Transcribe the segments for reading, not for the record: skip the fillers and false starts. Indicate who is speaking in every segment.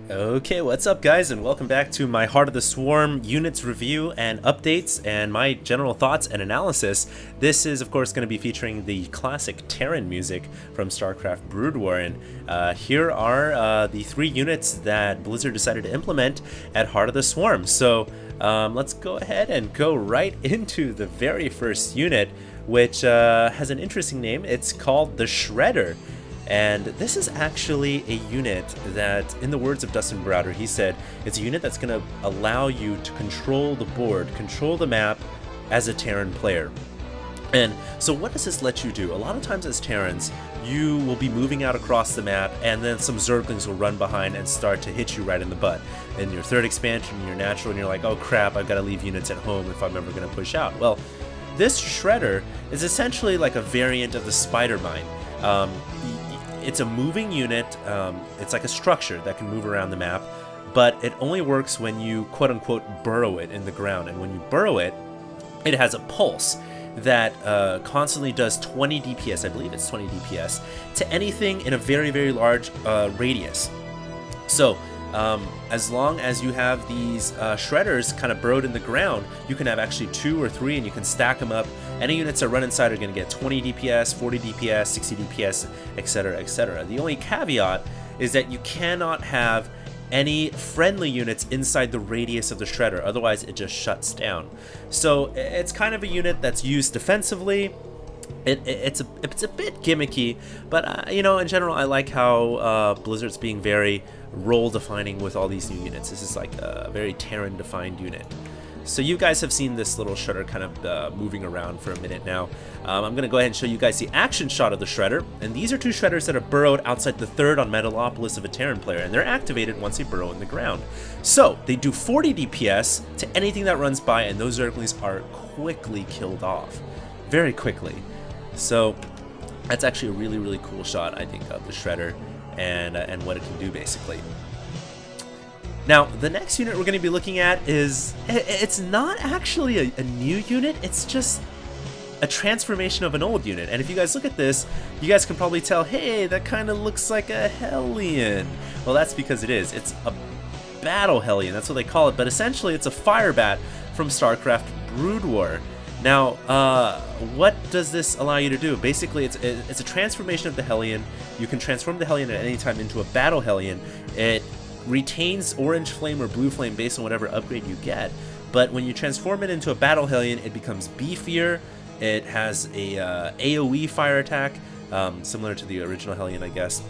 Speaker 1: Okay, what's up guys, and welcome back to my Heart of the Swarm units review and updates and my general thoughts and analysis. This is of course going to be featuring the classic Terran music from StarCraft Brood War, and here are the three units that Blizzard decided to implement at Heart of the Swarm. So let's go ahead and go right into the very first unit, which has an interesting name. It's called the Shredder. And this is actually a unit that, in the words of Dustin Browder, he said it's a unit that's going to allow you to control the board, control the map as a Terran player. And so what does this let you do? A lot of times as Terrans, you will be moving out across the map and then some Zerglings will run behind and start to hit you right in the butt. In your third expansion, you're natural and you're like, oh crap, I've got to leave units at home if I'm ever going to push out. Well, this Shredder is essentially like a variant of the Spider Mine. It's a moving unit, it's like a structure that can move around the map, but it only works when you quote-unquote burrow it in the ground, and when you burrow it, it has a pulse that constantly does 20 DPS, I believe it's 20 DPS, to anything in a very, very large radius. So, as long as you have these shredders kind of burrowed in the ground, you can have actually 2 or 3 and you can stack them up. Any units that run inside are going to get 20 DPS, 40 DPS, 60 DPS, etc, etc. The only caveat is that you cannot have any friendly units inside the radius of the shredder, otherwise it just shuts down. So it's kind of a unit that's used defensively. It's a bit gimmicky, but you know, in general, I like how Blizzard's being very role-defining with all these new units. This is like a very Terran-defined unit. So you guys have seen this little shredder kind of moving around for a minute now. I'm going to go ahead and show you guys the action shot of the shredder, and these are 2 shredders that are burrowed outside the third on Metalopolis of a Terran player, and they're activated once they burrow in the ground. So they do 40 DPS to anything that runs by, and those Zerglings are quickly killed off. Very quickly. So that's actually a really, really cool shot, I think, of the shredder and what it can do basically. Now, the next unit we're going to be looking at is, it's not actually a new unit, it's just a transformation of an old unit. And if you guys look at this, you guys can probably tell, hey, that kind of looks like a Hellion. Well, that's because it is. It's a battle Hellion, that's what they call it, but essentially it's a fire bat from StarCraft Brood War. Now, what does this allow you to do? Basically, it's a transformation of the Hellion. You can transform the Hellion at any time into a battle Hellion. It retains orange flame or blue flame based on whatever upgrade you get, but when you transform it into a battle Hellion, it becomes beefier. It has a AoE fire attack, similar to the original Hellion, I guess,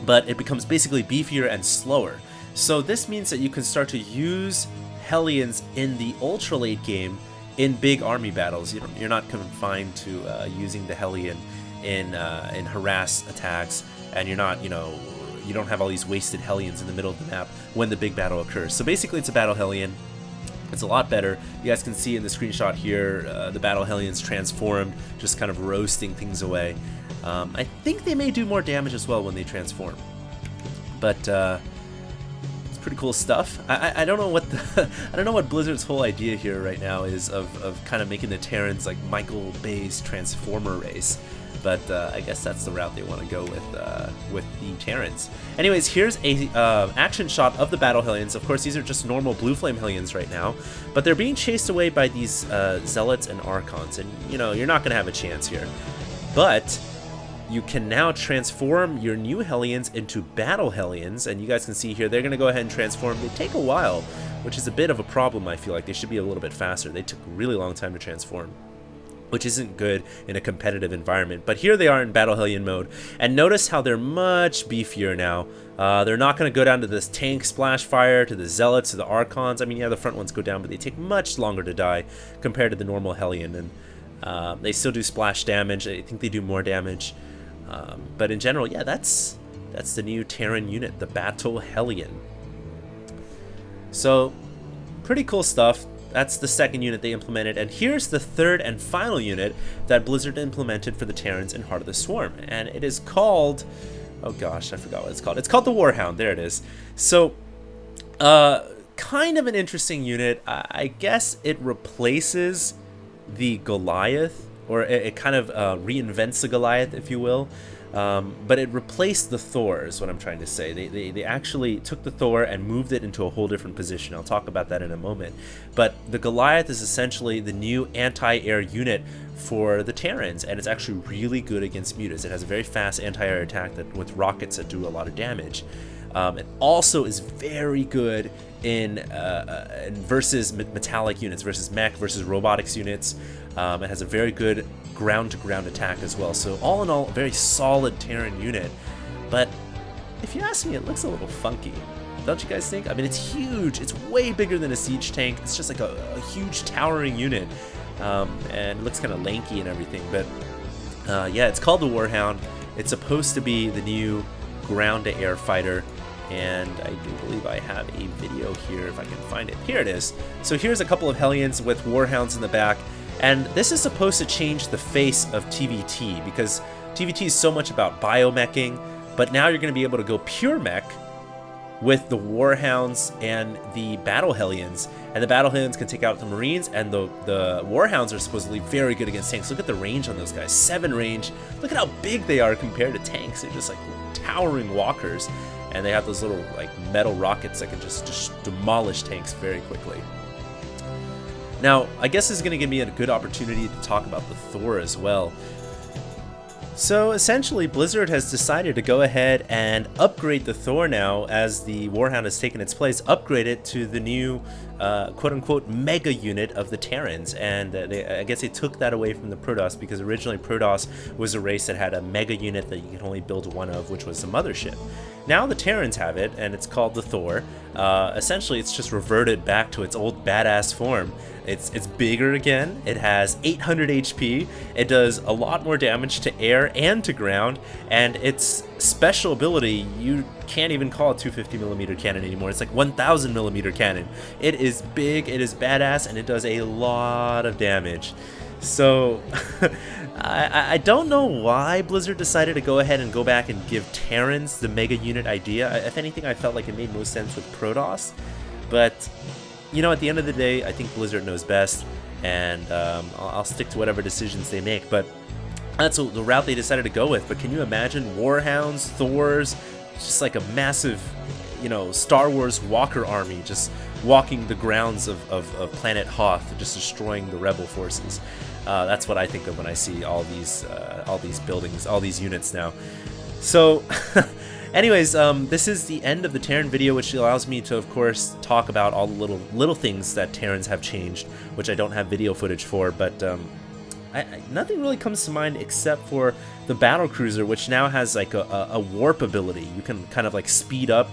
Speaker 1: but it becomes basically beefier and slower. So this means that you can start to use Hellions in the ultra late game in big army battles. You're not confined to using the Hellion in harass attacks, and you're not, you don't have all these wasted Hellions in the middle of the map when the big battle occurs. So basically it's a battle Hellion. It's a lot better. You guys can see in the screenshot here, the battle Hellions transformed, just kind of roasting things away. I think they may do more damage as well when they transform. But it's pretty cool stuff. I don't know what I don't know what Blizzard's whole idea here right now is of kind of making the Terrans like Michael Bay's Transformer race. But I guess that's the route they want to go with the Terrans. Anyways, here's a action shot of the battle Hellions. Of course, these are just normal blue flame Hellions right now, but they're being chased away by these Zealots and Archons, and you're not going to have a chance here. But you can now transform your new Hellions into battle Hellions, and you guys can see here they're going to go ahead and transform. They take a while, which is a bit of a problem. I feel like they should be a little bit faster. They took a really long time to transform, which isn't good in a competitive environment. But here they are in Battle Hellion mode, and notice how they're much beefier now. They're not going to go down to this tank splash fire, to the Zealots, to the Archons. I mean, yeah, the front ones go down, but they take much longer to die compared to the normal Hellion, and they still do splash damage. I think they do more damage. But in general, yeah, that's the new Terran unit, the Battle Hellion. So, pretty cool stuff. That's the second unit they implemented, and here's the third and final unit that Blizzard implemented for the Terrans in Heart of the Swarm, and it is called, oh gosh, I forgot what it's called. It's called the Warhound. There it is. So, kind of an interesting unit. I guess it replaces the Goliath or it kind of reinvents the Goliath, if you will. But it replaced the Thor, is what I'm trying to say. They actually took the Thor and moved it into a whole different position. I'll talk about that in a moment. But the Goliath is essentially the new anti-air unit for the Terrans, and it's actually really good against mutants. It has a very fast anti-air attack that with rockets that do a lot of damage. It also is very good in versus metallic units, versus mech, versus robotics units. It has a very good ground-to-ground attack as well. So all in all, a very solid Terran unit. But if you ask me, it looks a little funky. Don't you guys think? I mean, it's huge. It's way bigger than a siege tank. It's just like a huge towering unit. And it looks kind of lanky and everything. But yeah, it's called the Warhound. It's supposed to be the new ground-to-air fighter. And I do believe I have a video here if I can find it. Here it is. So here's a couple of Hellions with Warhounds in the back. And this is supposed to change the face of TVT, because TVT is so much about biomeching, but now you're going to be able to go pure mech with the Warhounds and the Battle Hellions. And the Battle Hellions can take out the Marines, and the Warhounds are supposedly very good against tanks. Look at the range on those guys. 7 range. Look at how big they are compared to tanks. They're just like towering walkers. And they have those little like metal rockets that can just demolish tanks very quickly. Now, I guess this is going to give me a good opportunity to talk about the Thor as well. So essentially, Blizzard has decided to go ahead and upgrade the Thor now, as the Warhound has taken its place, upgrade it to the new quote-unquote mega unit of the Terrans. And I guess they took that away from the Protoss, because originally Protoss was a race that had a mega unit that you could only build one of, which was the mothership. Now the Terrans have it, and it's called the Thor. Essentially, it's just reverted back to its old badass form. It's bigger again. It has 800 HP. It does a lot more damage to air and to ground, and its special ability, you can't even call it 250mm cannon anymore. It's like 1000mm cannon. It is big, it is badass, and it does a lot of damage. So I don't know why Blizzard decided to go ahead and go back and give Terrans the mega unit idea. If anything, I felt like it made most sense with Protoss, but you know, at the end of the day, I think Blizzard knows best, and I'll stick to whatever decisions they make. But that's the route they decided to go with. But can you imagine Warhounds, Thors, just like a massive, you know, Star Wars walker army just walking the grounds of planet Hoth, just destroying the rebel forces? That's what I think of when I see all these buildings, all these units now. So anyways, this is the end of the Terran video, which allows me to, of course, talk about all the little things that Terrans have changed, which I don't have video footage for, but nothing really comes to mind except for the battle cruiser, which now has like a warp ability. You can kind of like speed up,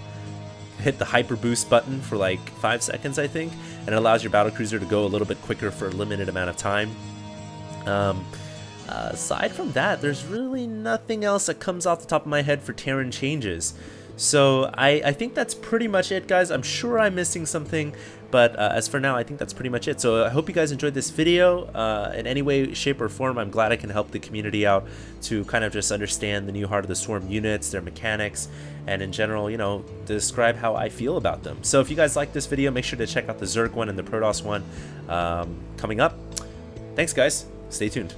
Speaker 1: hit the hyper boost button for like 5 seconds, I think, and it allows your battle cruiser to go a little bit quicker for a limited amount of time. Aside from that, there's really nothing else that comes off the top of my head for Terran changes. So I think that's pretty much it, guys. I'm sure I'm missing something, but as for now, I think that's pretty much it. So I hope you guys enjoyed this video in any way, shape, or form. I'm glad I can help the community out to kind of just understand the new Heart of the Swarm units, their mechanics, and in general, you know, describe how I feel about them. So if you guys like this video, make sure to check out the Zerg one and the Protoss one coming up. Thanks, guys. Stay tuned.